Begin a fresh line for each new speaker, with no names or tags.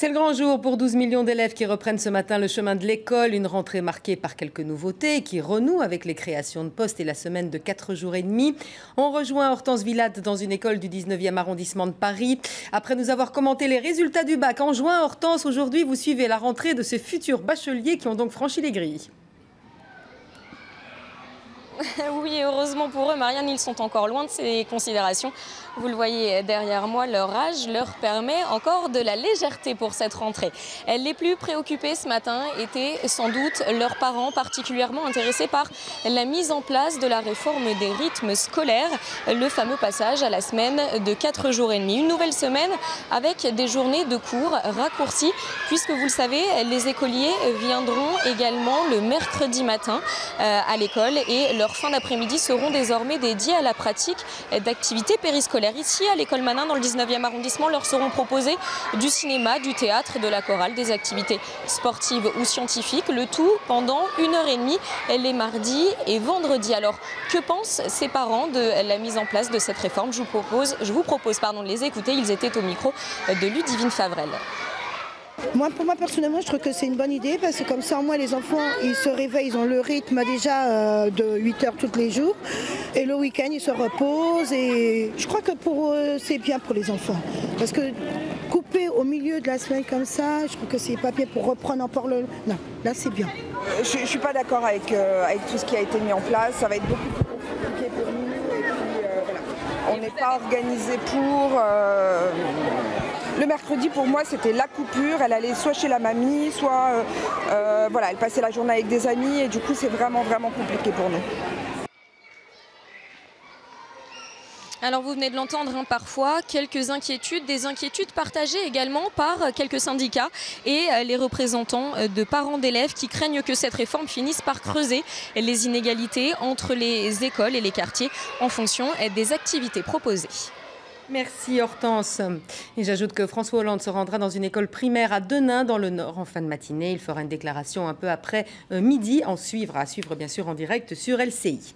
C'est le grand jour pour 12 millions d'élèves qui reprennent ce matin le chemin de l'école. Une rentrée marquée par quelques nouveautés qui renouent avec les créations de postes et la semaine de 4 jours et demi. On rejoint Hortense Villade dans une école du 19e arrondissement de Paris. Après nous avoir commenté les résultats du bac en juin, Hortense, aujourd'hui vous suivez la rentrée de ces futurs bacheliers qui ont donc franchi les grilles.
Oui, heureusement pour eux, Marianne, ils sont encore loin de ces considérations. Vous le voyez derrière moi, leur âge leur permet encore de la légèreté pour cette rentrée. Les plus préoccupés ce matin étaient sans doute leurs parents, particulièrement intéressés par la mise en place de la réforme des rythmes scolaires, le fameux passage à la semaine de 4 jours et demi. Une nouvelle semaine avec des journées de cours raccourcies, puisque vous le savez, les écoliers viendront également le mercredi matin à l'école et leurs fins d'après-midi seront désormais dédiées à la pratique d'activités périscolaires. Ici, à l'école Manin, dans le 19e arrondissement, leur seront proposés du cinéma, du théâtre, de la chorale, des activités sportives ou scientifiques, le tout pendant 1h30 les mardis et vendredis. Alors, que pensent ces parents de la mise en place de cette réforme? Je vous propose de les écouter. Ils étaient au micro de Ludivine Favrel.
Pour moi personnellement, je trouve que c'est une bonne idée parce que comme ça, au moins les enfants, ils se réveillent, ils ont le rythme déjà de 8 heures tous les jours. Et le week-end, ils se reposent. Et je crois que pour eux, c'est bien pour les enfants. Parce que couper au milieu de la semaine comme ça, je trouve que c'est pas bien pour reprendre encore le... Non, là c'est bien.
Je ne suis pas d'accord avec tout ce qui a été mis en place. Ça va être beaucoup plus compliqué pour nous. Et puis, voilà. On n'est pas organisé pour... Le mercredi, pour moi, c'était la coupure. Elle allait soit chez la mamie, soit elle passait la journée avec des amis. Et du coup, c'est vraiment compliqué pour nous.
Alors vous venez de l'entendre, parfois quelques inquiétudes, des inquiétudes partagées également par quelques syndicats et les représentants de parents d'élèves qui craignent que cette réforme finisse par creuser les inégalités entre les écoles et les quartiers en fonction des activités proposées.
Merci Hortense. Et j'ajoute que François Hollande se rendra dans une école primaire à Denain dans le Nord en fin de matinée. Il fera une déclaration un peu après midi à suivre bien sûr en direct sur LCI.